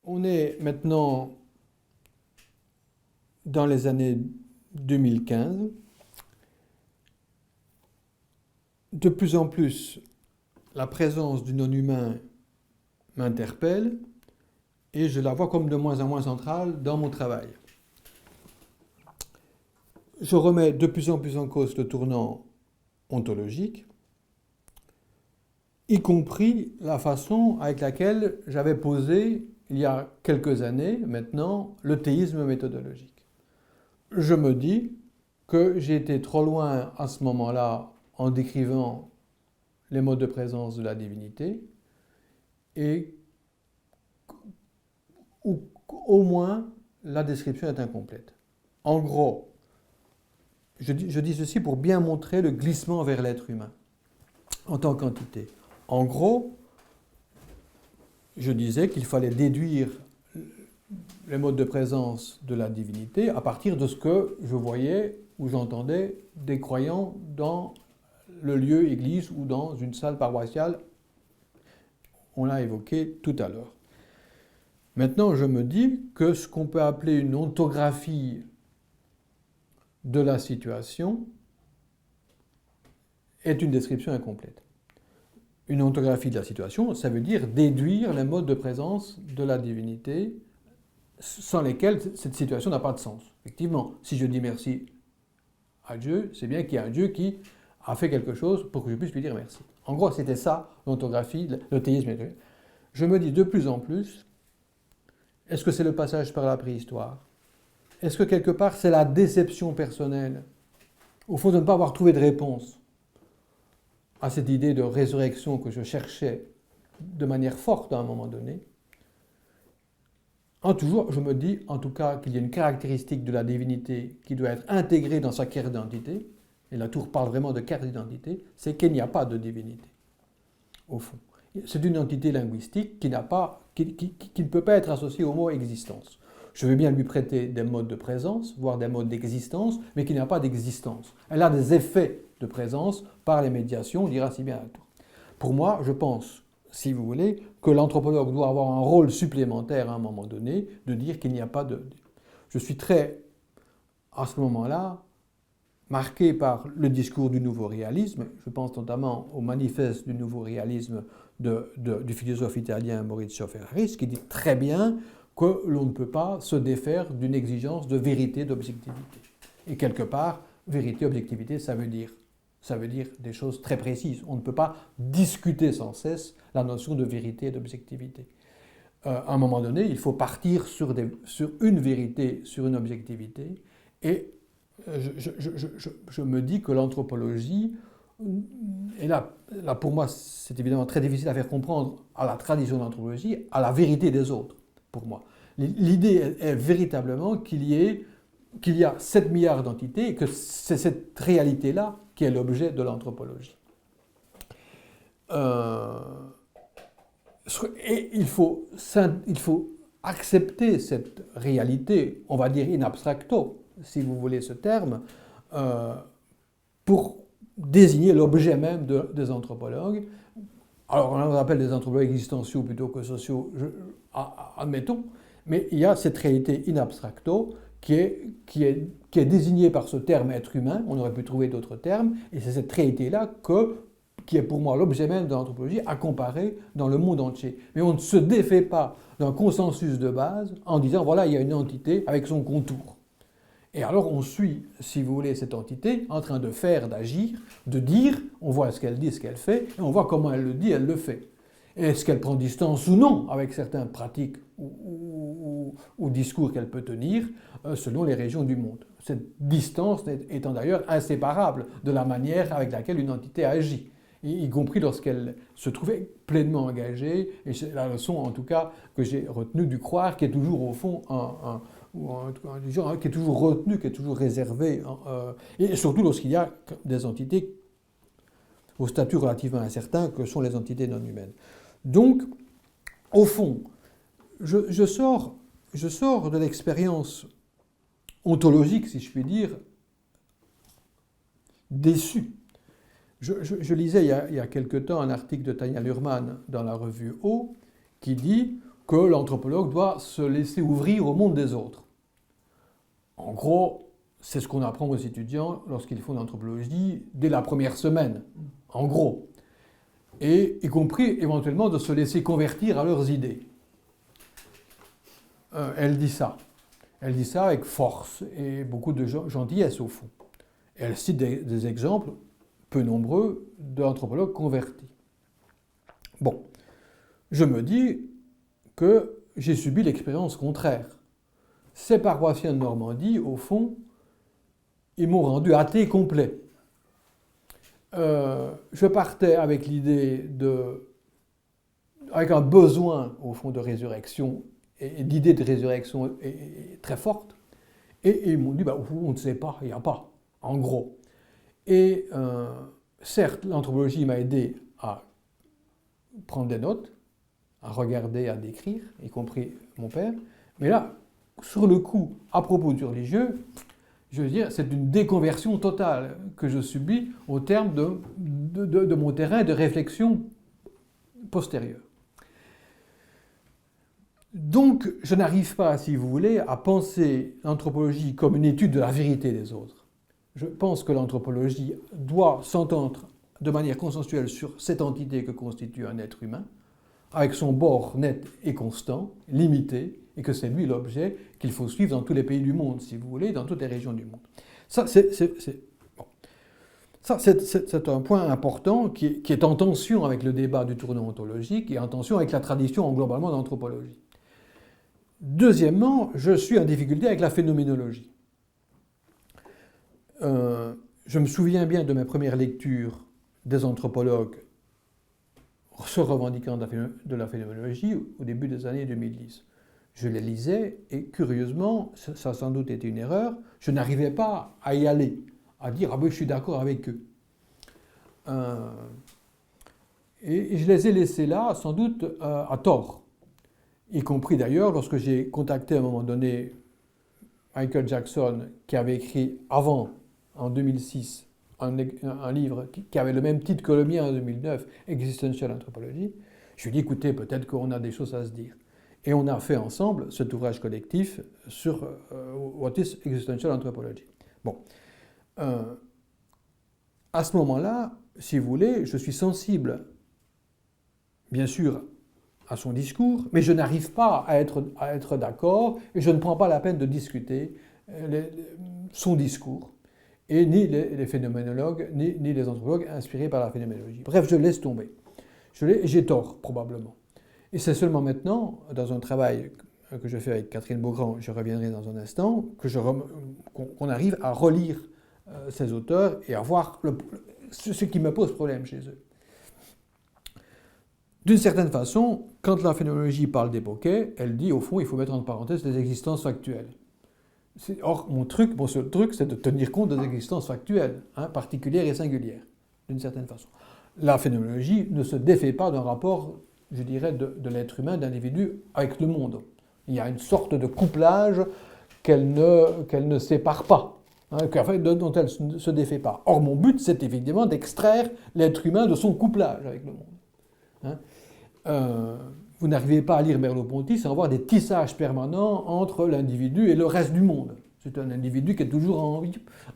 On est maintenant dans les années 2015. De plus en plus, la présence du non-humain m'interpelle et je la vois comme de moins en moins centrale dans mon travail. Je remets de plus en plus en cause le tournant ontologique, y compris la façon avec laquelle j'avais posé, il y a quelques années maintenant, le théisme méthodologique. Je me dis que j'ai été trop loin à ce moment-là en décrivant les modes de présence de la divinité et au moins la description est incomplète. En gros, je dis ceci pour bien montrer le glissement vers l'être humain en tant qu'entité. En gros, je disais qu'il fallait déduire les modes de présence de la divinité à partir de ce que je voyais ou j'entendais des croyants dans le lieu église ou dans une salle paroissiale. On l'a évoqué tout à l'heure. Maintenant, je me dis que ce qu'on peut appeler une ontographie de la situation est une description incomplète. Une ontographie de la situation, ça veut dire déduire les modes de présence de la divinité sans lesquels cette situation n'a pas de sens. Effectivement, si je dis merci à Dieu, c'est bien qu'il y a un Dieu qui a fait quelque chose pour que je puisse lui dire merci. En gros, c'était ça, l'ontographie, le théisme. Je me dis de plus en plus, est-ce que c'est le passage par la préhistoire? Est-ce que quelque part, c'est la déception personnelle, au fond, de ne pas avoir trouvé de réponse à cette idée de résurrection que je cherchais de manière forte à un moment donné? Toujours, je me dis, en tout cas, qu'il y a une caractéristique de la divinité qui doit être intégrée dans sa carte d'identité, et la tour parle vraiment de carte d'identité, c'est qu'il n'y a pas de divinité, au fond. C'est une entité linguistique qui ne peut pas être associée au mot existence. Je veux bien lui prêter des modes de présence, voire des modes d'existence, mais qui n'a pas d'existence. Elle a des effets de présence par les médiations, on dira si bien à la tour. Pour moi, je pense, si vous voulez, que l'anthropologue doit avoir un rôle supplémentaire à un moment donné, de dire qu'il n'y a pas de... Je suis très, à ce moment-là, marqué par le discours du nouveau réalisme. Je pense notamment au manifeste du nouveau réalisme du philosophe italien Maurizio Ferraris, qui dit très bien que l'on ne peut pas se défaire d'une exigence de vérité, d'objectivité. Et quelque part, vérité, objectivité, ça veut dire des choses très précises. On ne peut pas discuter sans cesse la notion de vérité et d'objectivité. À un moment donné, il faut partir sur une vérité, sur une objectivité, et je me dis que l'anthropologie, et là pour moi c'est évidemment très difficile à faire comprendre à la tradition de l'anthropologie, à la vérité des autres, pour moi. L'idée est véritablement qu'il y a 7 milliards d'entités et que c'est cette réalité-là qui est l'objet de l'anthropologie. Et il faut accepter cette réalité, on va dire in abstracto, si vous voulez ce terme, pour désigner l'objet même des anthropologues. Alors on appelle des anthropologues existentiaux plutôt que sociaux, admettons, mais il y a cette réalité in abstracto qui est désignée par ce terme être humain, on aurait pu trouver d'autres termes, et c'est cette réalité-là qui est pour moi l'objet même de l'anthropologie à comparer dans le monde entier. Mais on ne se défait pas d'un consensus de base en disant voilà, il y a une entité avec son contour. Et alors on suit, si vous voulez, cette entité en train de faire, d'agir, de dire, on voit ce qu'elle dit, ce qu'elle fait, et on voit comment elle le dit, elle le fait. Est-ce qu'elle prend distance ou non avec certaines pratiques ou discours qu'elle peut tenir selon les régions du monde. Cette distance étant d'ailleurs inséparable de la manière avec laquelle une entité agit, y compris lorsqu'elle se trouvait pleinement engagée, et c'est la leçon en tout cas que j'ai retenue du croire, qui est toujours au fond ou du genre qui est toujours retenu, qui est toujours réservé, et surtout lorsqu'il y a des entités au statut relativement incertain que sont les entités non humaines. Donc, au fond, je sors de l'expérience ontologique, si je puis dire, déçu. Je lisais il y a quelque temps un article de Tanya Luhrmann dans la revue O qui dit que l'anthropologue doit se laisser ouvrir au monde des autres. En gros, c'est ce qu'on apprend aux étudiants lorsqu'ils font l'anthropologie dès la première semaine, en gros. Et y compris éventuellement de se laisser convertir à leurs idées. Elle dit ça. Elle dit ça avec force et beaucoup de gentillesse au fond. Et elle cite des exemples peu nombreux d'anthropologues convertis. Bon, je me dis que j'ai subi l'expérience contraire. Ces paroissiens de Normandie, au fond, ils m'ont rendu athée complet. Je partais avec l'idée avec un besoin, au fond, de résurrection, et l'idée de résurrection est très forte, et ils m'ont dit, on ne sait pas, il n'y a pas, en gros. Et certes, l'anthropologie m'a aidé à prendre des notes, à regarder, à décrire, y compris mon père, mais là, sur le coup, à propos du religieux, je veux dire, c'est une déconversion totale que je subis au terme de mon terrain de réflexion postérieure. Donc, je n'arrive pas, si vous voulez, à penser l'anthropologie comme une étude de la vérité des autres. Je pense que l'anthropologie doit s'entendre de manière consensuelle sur cette entité que constitue un être humain, avec son bord net et constant, limité, et que c'est lui l'objet qu'il faut suivre dans tous les pays du monde, si vous voulez, dans toutes les régions du monde. Ça, c'est un point important qui est en tension avec le débat du tournant ontologique et en tension avec la tradition globalement d'anthropologie. Deuxièmement, je suis en difficulté avec la phénoménologie. Je me souviens bien de mes premières lectures des anthropologues se revendiquant de la phénoménologie au début des années 2010. Je les lisais et curieusement, ça a sans doute été une erreur, je n'arrivais pas à y aller, à dire « ah ben je suis d'accord avec eux ». Et je les ai laissés là, sans doute à tort, y compris d'ailleurs lorsque j'ai contacté à un moment donné Michael Jackson, qui avait écrit avant, en 2006, un livre qui avait le même titre que le mien en 2009, Existential Anthropology. Je lui ai dit, écoutez, peut-être qu'on a des choses à se dire. Et on a fait ensemble cet ouvrage collectif sur What is Existential Anthropology. Bon. À ce moment-là, si vous voulez, je suis sensible, bien sûr, à son discours, mais je n'arrive pas à être d'accord et je ne prends pas la peine de discuter son discours. Et ni les phénoménologues, ni les anthropologues inspirés par la phénoménologie. Bref, je laisse tomber. J'ai tort, probablement. Et c'est seulement maintenant, dans un travail que je fais avec Catherine Beaugrand, je reviendrai dans un instant, qu'on arrive à relire ces auteurs et à voir ce qui me pose problème chez eux. D'une certaine façon, quand la phénoménologie parle des bokeh, elle dit, au fond, il faut mettre en parenthèse les existences factuelles. Or, mon seul truc, c'est de tenir compte des existences factuelles, particulières et singulières, d'une certaine façon. La phénoménologie ne se défait pas d'un rapport, je dirais, de l'être humain, d'individu avec le monde. Il y a une sorte de couplage qu'elle ne sépare pas, dont elle ne se défait pas. Or, mon but, c'est évidemment d'extraire l'être humain de son couplage avec le monde. Vous n'arrivez pas à lire Merleau-Ponty sans avoir des tissages permanents entre l'individu et le reste du monde. C'est un individu qui est toujours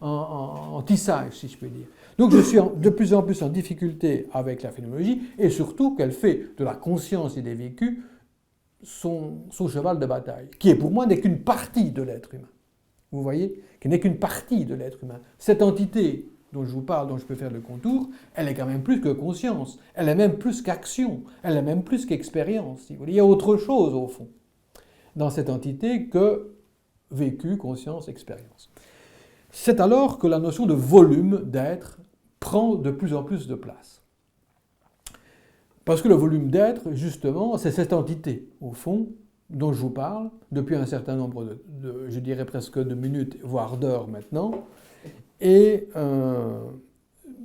en tissage, si je peux dire. Donc je suis de plus en plus en difficulté avec la phénoménologie, et surtout qu'elle fait de la conscience et des vécus son cheval de bataille, qui pour moi n'est qu'une partie de l'être humain. Vous voyez, qui n'est qu'une partie de l'être humain. Cette entité dont je vous parle, dont je peux faire le contour, elle est quand même plus que conscience, elle est même plus qu'action, elle est même plus qu'expérience. Si vous voulez. Il y a autre chose, au fond, dans cette entité que vécu, conscience, expérience. C'est alors que la notion de volume d'être prend de plus en plus de place. Parce que le volume d'être, justement, c'est cette entité, au fond, dont je vous parle, depuis un certain nombre je dirais presque de minutes, voire d'heures maintenant, et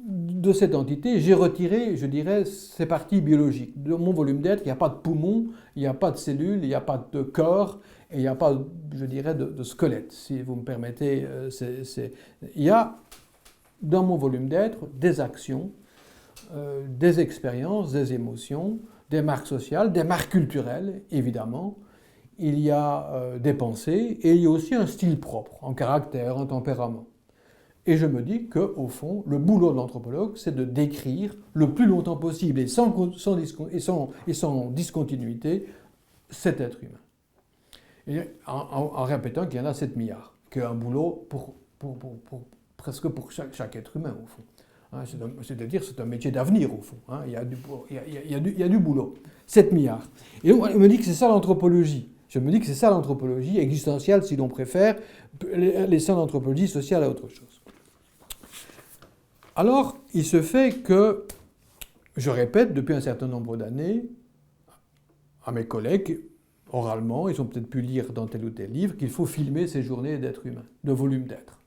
de cette entité, j'ai retiré, je dirais, ces parties biologiques. De mon volume d'être, il n'y a pas de poumon, il n'y a pas de cellules, il n'y a pas de corps, et il n'y a pas, je dirais, de squelette, si vous me permettez. Il y a, dans mon volume d'être, des actions, des expériences, des émotions, des marques sociales, des marques culturelles, évidemment. Il y a des pensées, et il y a aussi un style propre, en caractère, en tempérament. Et je me dis qu'au fond, le boulot de l'anthropologue, c'est de décrire le plus longtemps possible et sans discontinuité cet être humain. Et en répétant qu'il y en a 7 milliards, qu'il y a un boulot presque pour chaque être humain, au fond. Hein, c'est-à-dire c'est un métier d'avenir, au fond. Hein, il y a du boulot. 7 milliards. Et donc, on me dit que c'est ça l'anthropologie. Je me dis que c'est ça l'anthropologie existentielle, si l'on préfère, laissant l'anthropologie sociale à autre chose. Alors, il se fait que je répète depuis un certain nombre d'années à mes collègues, oralement, ils ont peut-être pu lire dans tel ou tel livre, qu'il faut filmer ces journées d'êtres humains, de volume d'être.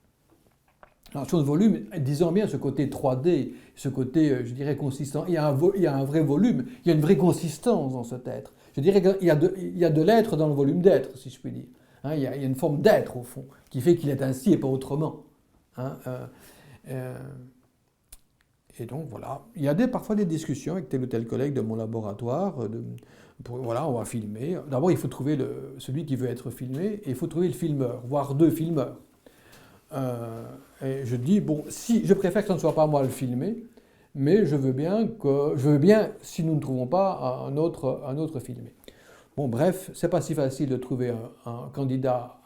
Alors, sur le volume, disons bien ce côté 3D, ce côté, je dirais, consistant, il y a un vrai volume, il y a une vraie consistance dans cet être. Je dirais qu'il y a de l'être dans le volume d'être, si je puis dire. Hein, il y a une forme d'être, au fond, qui fait qu'il est ainsi et pas autrement. Hein, et donc voilà, il y a parfois des discussions avec tel ou tel collègue de mon laboratoire. Voilà, on va filmer. D'abord, il faut trouver celui qui veut être filmé et il faut trouver le filmeur, voire 2 filmeurs. Et je dis, bon, je préfère que ce ne soit pas moi le filmer, mais je veux bien, si nous ne trouvons pas, un autre filmé. Bon, bref, c'est pas si facile de trouver un candidat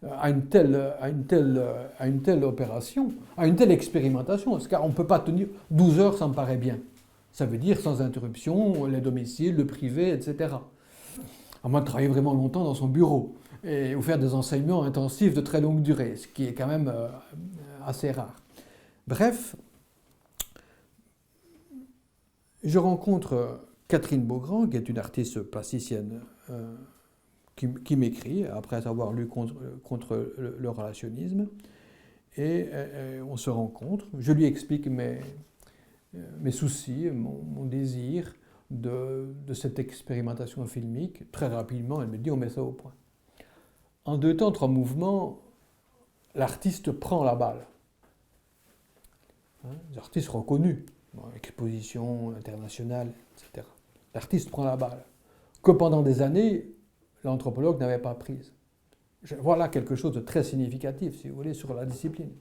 à une telle opération, à une telle expérimentation, car on ne peut pas tenir 12 heures, ça me paraît bien. Ça veut dire sans interruption, les domiciles, le privé, etc. À moins de travailler vraiment longtemps dans son bureau ou faire des enseignements intensifs de très longue durée, ce qui est quand même assez rare. Bref, je rencontre Catherine Beaugrand, qui est une artiste plasticienne qui m'écrit, après avoir lu contre le relationnisme, et on se rencontre. Je lui explique mes soucis, mon désir de cette expérimentation filmique. Très rapidement, elle me dit, on met ça au point. En 2 temps, 3 mouvements, l'artiste prend la balle. L'artiste reconnu, exposition internationale, etc. L'artiste prend la balle, que pendant des années, l'anthropologue n'avait pas prise. Voilà quelque chose de très significatif, si vous voulez, sur la discipline.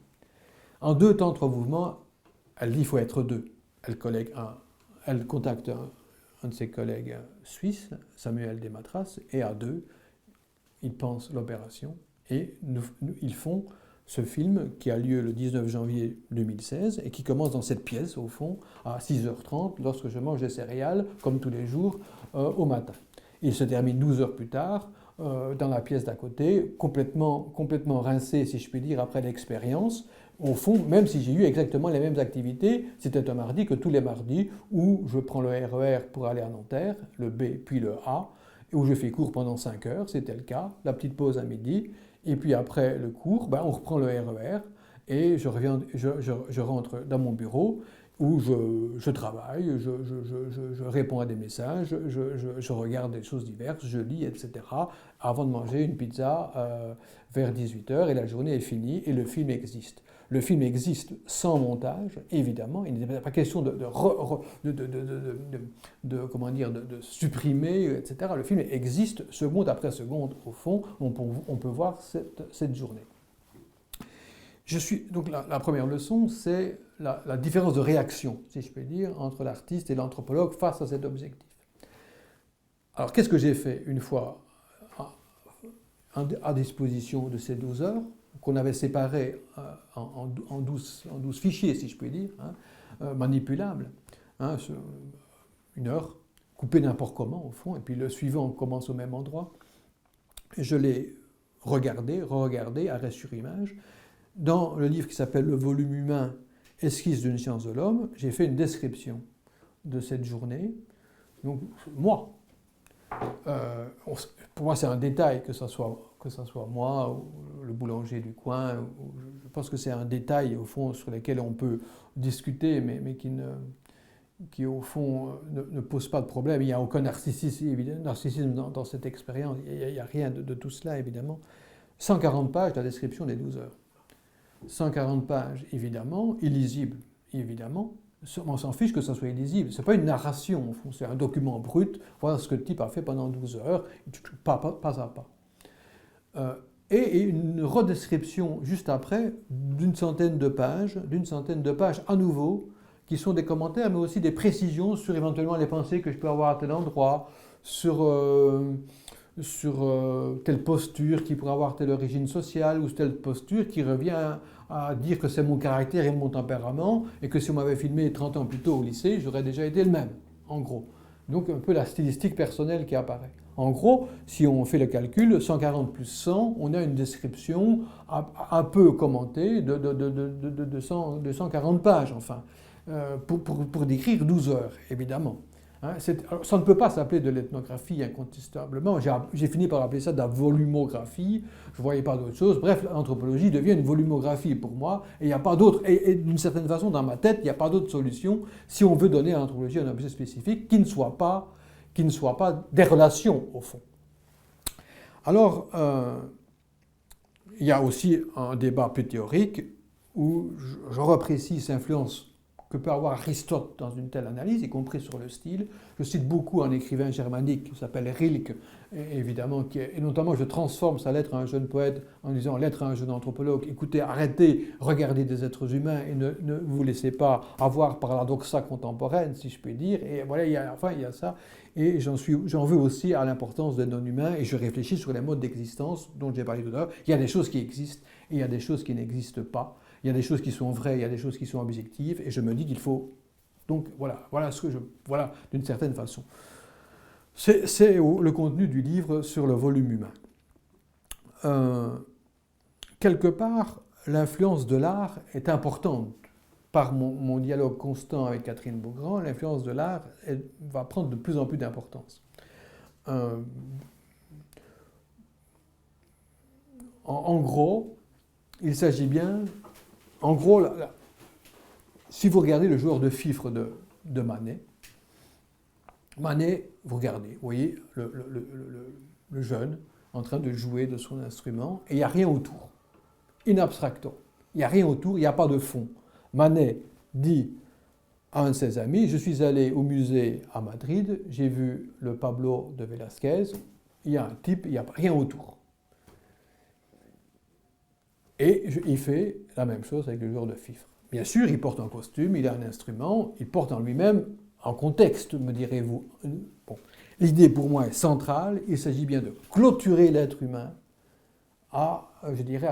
En 2 temps, 3 mouvements, elle dit qu'il faut être 2. Elle contacte un de ses collègues suisses, Samuel Desmatras, et à 2, ils pensent l'opération et ils font ce film qui a lieu le 19 janvier 2016 et qui commence dans cette pièce, au fond, à 6h30, lorsque je mange des céréales, comme tous les jours, au matin. Il se termine 12 heures plus tard, dans la pièce d'à côté, complètement rincé, si je puis dire, après l'expérience. Au fond, même si j'ai eu exactement les mêmes activités, c'était un mardi que tous les mardis, où je prends le RER pour aller à Nanterre, le B puis le A, et où je fais cours pendant 5 heures, c'était le cas, la petite pause à midi, et puis après le cours, on reprend le RER, et je rentre dans mon bureau, où je travaille, je réponds à des messages, je regarde des choses diverses, je lis, etc., avant de manger une pizza vers 18h, et la journée est finie, et le film existe. Le film existe sans montage, évidemment. Il n'est pas question de supprimer, etc. Le film existe seconde après seconde, au fond. On peut voir cette journée. Donc la première leçon, c'est la différence de réaction, si je peux dire, entre l'artiste et l'anthropologue face à cet objectif. Alors, qu'est-ce que j'ai fait une fois à disposition de ces 12 heures qu'on avait séparés en 12 fichiers, si je puis dire, manipulables, 1 heure, coupé n'importe comment, au fond, et puis le suivant commence au même endroit. Je l'ai regardé, re-regardé, arrêt sur image. Dans le livre qui s'appelle « Le volume humain, esquisse d'une science de l'homme », j'ai fait une description de cette journée. Donc, moi, Pour moi, c'est un détail, que ce soit moi ou le boulanger du coin. Je pense que c'est un détail, au fond, sur lequel on peut discuter, mais qui au fond, ne pose pas de problème. Il n'y a aucun narcissisme dans cette expérience. Il n'y a rien de tout cela, évidemment. 140 pages, la description des 12 heures. 140 pages, évidemment, illisible, évidemment. On s'en fiche que ça soit illisible. Ce n'est pas une narration, au fond, c'est un document brut. Voilà ce que le type a fait pendant 12 heures, pas à pas. Et une redescription juste après d'une centaine de pages à nouveau, qui sont des commentaires, mais aussi des précisions sur éventuellement les pensées que je peux avoir à tel endroit, sur telle posture qui pourrait avoir telle origine sociale, ou telle posture qui revient à dire que c'est mon caractère et mon tempérament, et que si on m'avait filmé 30 ans plus tôt au lycée, j'aurais déjà été le même, en gros. Donc un peu la stylistique personnelle qui apparaît. En gros, si on fait le calcul, 140 plus 100, on a une description un peu commentée de 140 pages, enfin, pour décrire 12 heures, évidemment. Hein, ça ne peut pas s'appeler de l'ethnographie incontestablement. J'ai fini par appeler ça de la volumographie. Je ne voyais pas d'autre chose. Bref, l'anthropologie devient une volumographie pour moi. Et il n'y a pas d'autre. Et d'une certaine façon, dans ma tête, il n'y a pas d'autre solution si on veut donner à l'anthropologie un objet spécifique qui ne soit pas des relations, au fond. Alors, il y a aussi un débat plus théorique où je reprécise l'influence que peut avoir Aristote dans une telle analyse, y compris sur le style. Je cite beaucoup un écrivain germanique qui s'appelle Rilke, évidemment, et notamment je transforme sa lettre à un jeune poète en disant lettre à un jeune anthropologue, écoutez, arrêtez, regardez des êtres humains et ne vous laissez pas avoir par la doxa contemporaine, si je puis dire. Et voilà, il y a ça. Et j'en veux aussi à l'importance des non-humains, et je réfléchis sur les modes d'existence dont j'ai parlé tout à l'heure. Il y a des choses qui existent et il y a des choses qui n'existent pas. Il y a des choses qui sont vraies, il y a des choses qui sont objectives, et je me dis qu'il faut... Donc voilà d'une certaine façon. C'est le contenu du livre sur le volume humain. Quelque part, l'influence de l'art est importante. Par mon dialogue constant avec Catherine Beaugrand, l'influence de l'art va prendre de plus en plus d'importance. En gros, il s'agit bien... En gros, si vous regardez le joueur de fifre de Manet, vous regardez, vous voyez le jeune en train de jouer de son instrument, et il n'y a rien autour. In abstracto. Il n'y a rien autour, il n'y a pas de fond. Manet dit à un de ses amis, je suis allé au musée à Madrid, j'ai vu le Pablo de Velázquez, il y a un type, il n'y a rien autour. Et il fait la même chose avec le joueur de fifre. Bien sûr, il porte un costume, il a un instrument, il porte en lui-même un contexte, me direz-vous. Bon. L'idée pour moi est centrale, il s'agit bien de clôturer l'être humain à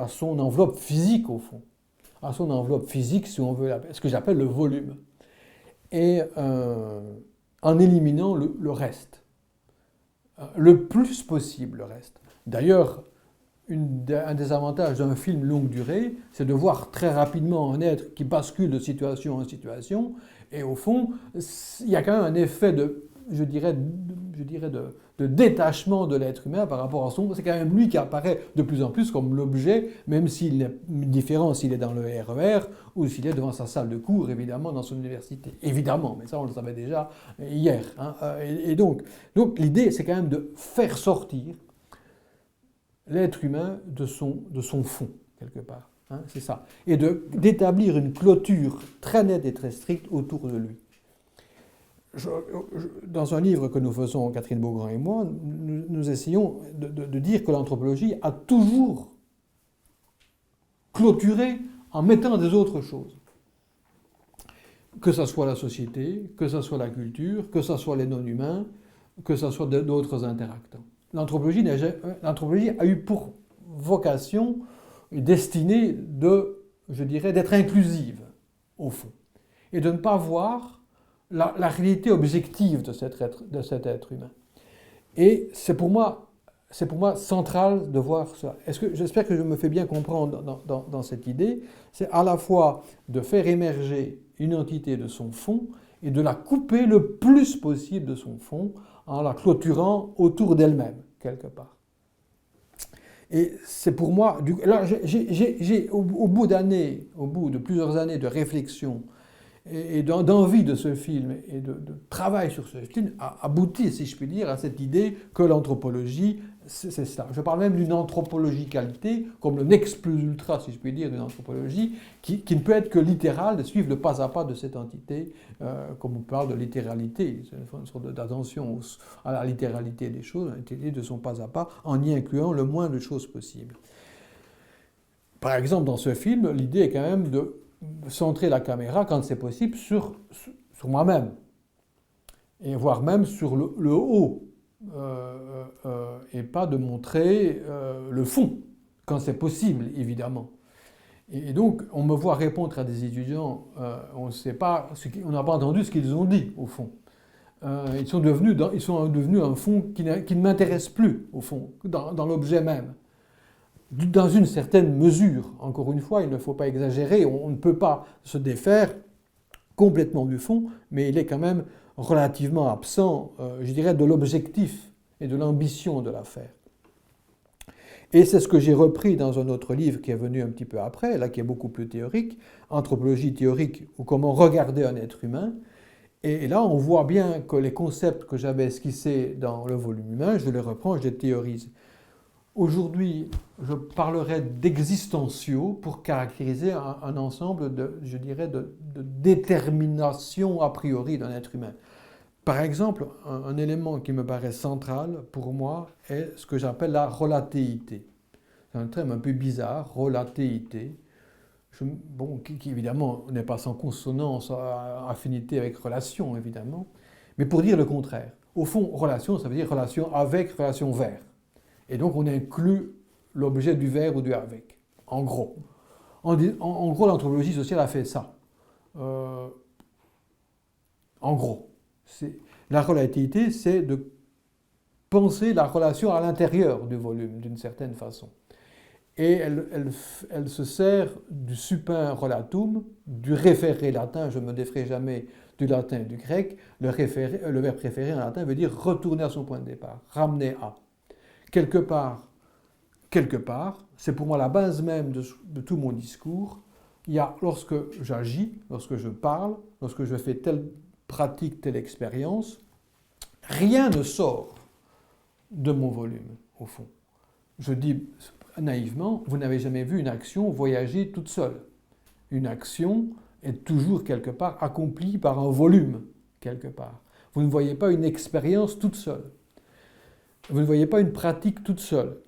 son enveloppe physique au fond. À son enveloppe physique, si on veut, ce que j'appelle le volume. Et en éliminant le reste. Le plus possible le reste. D'ailleurs, un des avantages d'un film longue durée, c'est de voir très rapidement un être qui bascule de situation en situation, et au fond, il y a quand même un effet de détachement de l'être humain par rapport à son... C'est quand même lui qui apparaît de plus en plus comme l'objet, même s'il est différent s'il est dans le RER ou s'il est devant sa salle de cours, évidemment, dans son université. Évidemment, mais ça on le savait déjà hier. Hein. Et donc l'idée, c'est quand même de faire sortir l'être humain de son fond, quelque part. Hein, c'est ça. Et d'établir une clôture très nette et très stricte autour de lui. Dans un livre que nous faisons, Catherine Beaugrand et moi, nous essayons de dire que l'anthropologie a toujours clôturé en mettant des autres choses. Que ce soit la société, que ce soit la culture, que ce soit les non-humains, que ce soit d'autres interactants. L'anthropologie a eu pour vocation et destinée d'être inclusive, au fond, et de ne pas voir la réalité objective de cet être humain. Et c'est pour moi central de voir ça. J'espère que je me fais bien comprendre dans cette idée. C'est à la fois de faire émerger une entité de son fond et de la couper le plus possible de son fond en la clôturant autour d'elle-même, quelque part. Et c'est pour moi, là, au bout de plusieurs années de réflexion et d'envie de ce film et de travail sur ce film, a abouti, si je puis dire, à cette idée que l'anthropologie, c'est ça. Je parle même d'une anthropologicalité, comme le next plus ultra, si je puis dire, d'une anthropologie, qui ne peut être que littérale, de suivre le pas à pas de cette entité, comme on parle de littéralité, c'est une sorte d'attention à la littéralité des choses, l'entité de son pas à pas, en y incluant le moins de choses possibles. Par exemple, dans ce film, l'idée est quand même de centrer la caméra, quand c'est possible, sur moi-même, et voire même sur le haut, et pas de montrer le fond, quand c'est possible, évidemment. Et donc, on me voit répondre à des étudiants, on n'a pas entendu ce qu'ils ont dit, au fond. Ils sont devenus un fond qui ne m'intéresse plus, au fond, dans l'objet même. Dans une certaine mesure, encore une fois, il ne faut pas exagérer, on ne peut pas se défaire complètement du fond, mais il est quand même relativement absent, je dirais, de l'objectif et de l'ambition de l'affaire. Et c'est ce que j'ai repris dans un autre livre qui est venu un petit peu après, là qui est beaucoup plus théorique, Anthropologie théorique ou comment regarder un être humain. Et là, on voit bien que les concepts que j'avais esquissés dans le volume humain, je les reprends, je les théorise. Aujourd'hui, je parlerai d'existentiaux pour caractériser un ensemble je dirais, de détermination a priori d'un être humain. Par exemple, un élément qui me paraît central pour moi est ce que j'appelle la relatéité. C'est un terme un peu bizarre, relatéité, qui évidemment n'est pas sans consonance, affinité avec relation, évidemment, mais pour dire le contraire. Au fond, relation, ça veut dire relation avec, relation vers. Et donc on inclut l'objet du vers ou du avec, en gros. En gros, l'anthropologie sociale a fait ça. En gros, la relativité, c'est de penser la relation à l'intérieur du volume, d'une certaine façon. Et elle se sert du supin relatum, du référé latin, je ne me défierai jamais du latin et du grec. Le verbe préféré en latin veut dire retourner à son point de départ, ramener à. Quelque part, c'est pour moi la base même de tout mon discours. Il y a, lorsque j'agis, lorsque je parle, lorsque je fais telle pratique, telle expérience, rien ne sort de mon volume, au fond. Je dis naïvement, vous n'avez jamais vu une action voyager toute seule. Une action est toujours quelque part accomplie par un volume, quelque part. Vous ne voyez pas une expérience toute seule. Vous ne voyez pas une pratique toute seule.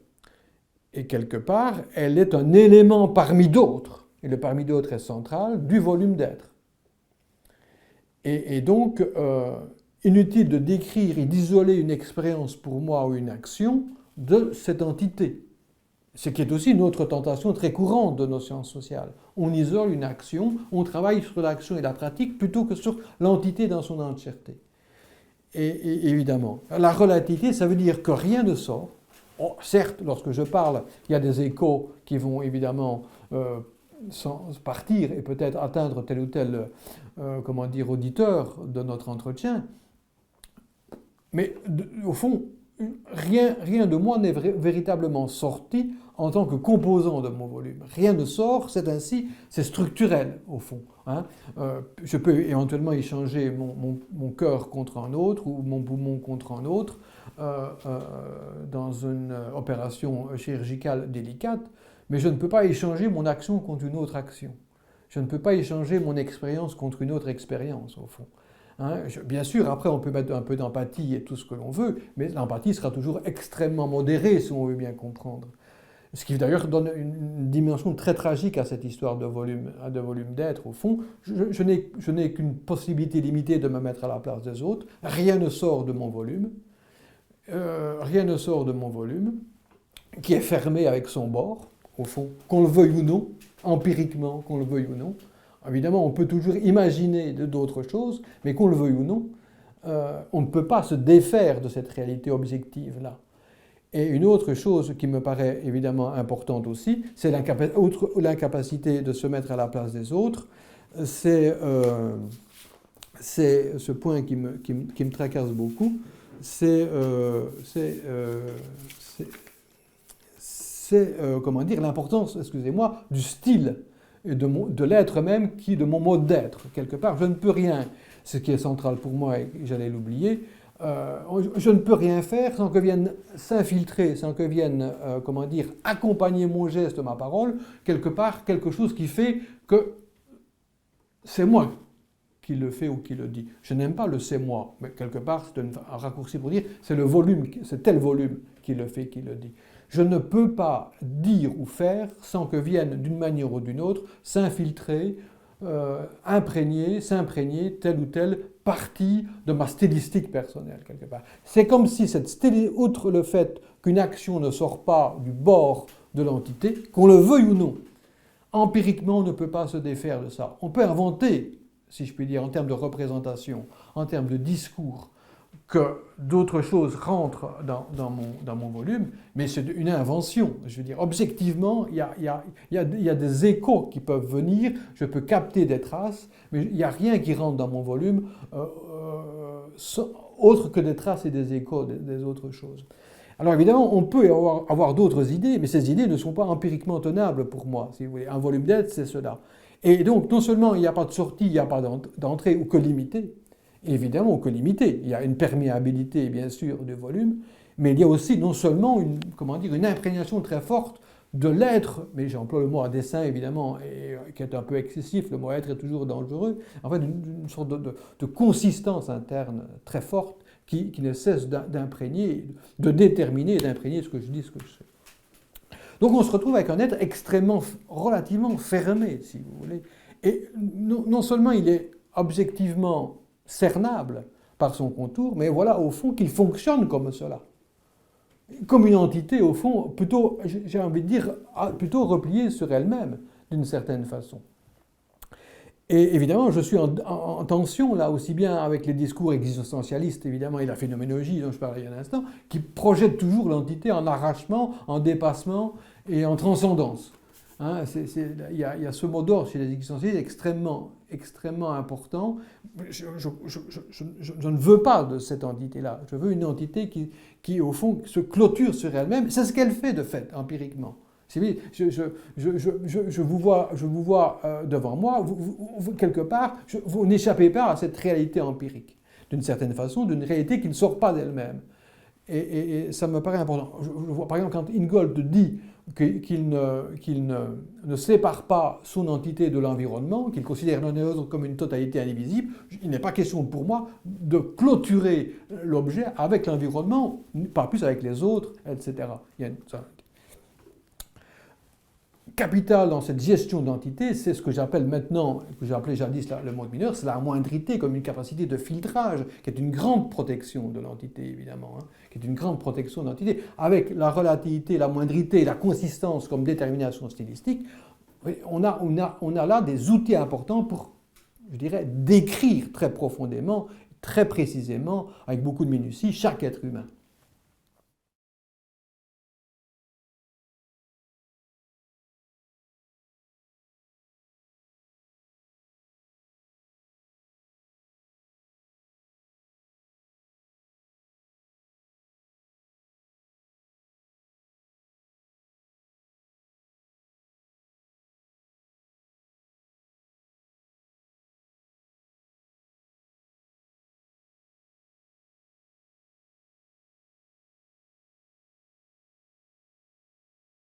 Et quelque part, elle est un élément parmi d'autres, et le parmi d'autres est central, du volume d'être. Et donc, inutile de décrire et d'isoler une expérience pour moi ou une action de cette entité. Ce qui est aussi une autre tentation très courante de nos sciences sociales. On isole une action, on travaille sur l'action et la pratique plutôt que sur l'entité dans son entièreté. Et évidemment, la relativité, ça veut dire que rien ne sort. Oh, certes, lorsque je parle, il y a des échos qui vont évidemment partir et peut-être atteindre tel ou tel auditeur de notre entretien. Mais au fond, rien de moi n'est véritablement sorti en tant que composant de mon volume. Rien ne sort, c'est structurel au fond. Hein. Je peux éventuellement échanger mon cœur contre un autre ou mon poumon contre un autre dans une opération chirurgicale délicate, mais je ne peux pas échanger mon action contre une autre action. Je ne peux pas échanger mon expérience contre une autre expérience, au fond. Hein, bien sûr, après, on peut mettre un peu d'empathie et tout ce que l'on veut, mais l'empathie sera toujours extrêmement modérée, si on veut bien comprendre. Ce qui d'ailleurs donne une dimension très tragique à cette histoire de volume d'être, au fond. Je n'ai qu'une possibilité limitée de me mettre à la place des autres. Rien ne sort de mon volume. Qui est fermé avec son bord, au fond, qu'on le veuille ou non, empiriquement, qu'on le veuille ou non. Évidemment, on peut toujours imaginer d'autres choses, mais qu'on le veuille ou non, on ne peut pas se défaire de cette réalité objective-là. Et une autre chose qui me paraît évidemment importante aussi, c'est l'incapacité de se mettre à la place des autres. C'est ce point qui me tracasse beaucoup. comment dire, l'importance, excusez-moi, du style et de l'être même, de mon mode d'être. Quelque part, je ne peux rien, ce qui est central pour moi et j'allais l'oublier, je ne peux rien faire sans que vienne s'infiltrer, sans que vienne, comment dire, accompagner mon geste, ma parole, quelque part, quelque chose qui fait que c'est moi qui le fait ou qui le dit. Je n'aime pas le c'est moi, mais quelque part, c'est un raccourci pour dire c'est le volume, c'est tel volume qui le fait, qui le dit. Je ne peux pas dire ou faire sans que vienne d'une manière ou d'une autre s'infiltrer, s'imprégner telle ou telle partie de ma stylistique personnelle, quelque part. C'est comme si outre le fait qu'une action ne sort pas du bord de l'entité, qu'on le veuille ou non, empiriquement, on ne peut pas se défaire de ça. On peut inventer, si je puis dire, en termes de représentation, en termes de discours, que d'autres choses rentrent dans mon volume, mais c'est une invention. Je veux dire, objectivement, il y a des échos qui peuvent venir, je peux capter des traces, mais il n'y a rien qui rentre dans mon volume autre que des traces et des échos des autres choses. Alors évidemment, on peut avoir d'autres idées, mais ces idées ne sont pas empiriquement tenables pour moi, si vous voulez. Un volume d'être, c'est cela. Et donc, non seulement il n'y a pas de sortie, il n'y a pas d'entrée, ou que limité, évidemment, ou que limité. Il y a une perméabilité, bien sûr, du volume, mais il y a aussi non seulement une imprégnation très forte de l'être, mais j'emploie le mot à dessein, évidemment, et qui est un peu excessif, le mot être est toujours dangereux, en fait, une sorte de consistance interne très forte qui ne cesse d'imprégner, de déterminer et d'imprégner ce que je dis, ce que je sais. Donc on se retrouve avec un être relativement fermé, si vous voulez. Et non seulement il est objectivement cernable par son contour, mais voilà au fond qu'il fonctionne comme cela. Comme une entité, au fond, plutôt, j'ai envie de dire, plutôt repliée sur elle-même, d'une certaine façon. Et évidemment, je suis en tension, là, aussi bien avec les discours existentialistes, évidemment, et la phénoménologie dont je parlais il y a un instant, qui projettent toujours l'entité en arrachement, en dépassement et en transcendance. Hein, il y a ce mot d'ordre chez les existentialistes extrêmement important. Je ne veux pas de cette entité-là. Je veux une entité qui, au fond, se clôture sur elle-même. C'est ce qu'elle fait, de fait, empiriquement. Je vous vois devant moi, quelque part, vous n'échappez pas à cette réalité empirique, d'une certaine façon, d'une réalité qui ne sort pas d'elle-même. Et ça me paraît important. Je vois, par exemple, quand Ingold dit qu'il ne sépare pas son entité de l'environnement, qu'il considère l'un et l'autre comme une totalité indivisible, il n'est pas question pour moi de clôturer l'objet avec l'environnement, pas plus avec les autres, etc. Il y a capital dans cette gestion d'entité, c'est ce que j'appelle maintenant, que j'ai appelé jadis le mode mineur, c'est la moindrité comme une capacité de filtrage, qui est une grande protection de l'entité, évidemment, hein, qui est une grande protection de l'entité, avec la relativité, la moindrité, la consistance comme détermination stylistique. On a là des outils importants pour, je dirais, décrire très profondément, très précisément, avec beaucoup de minutie, chaque être humain.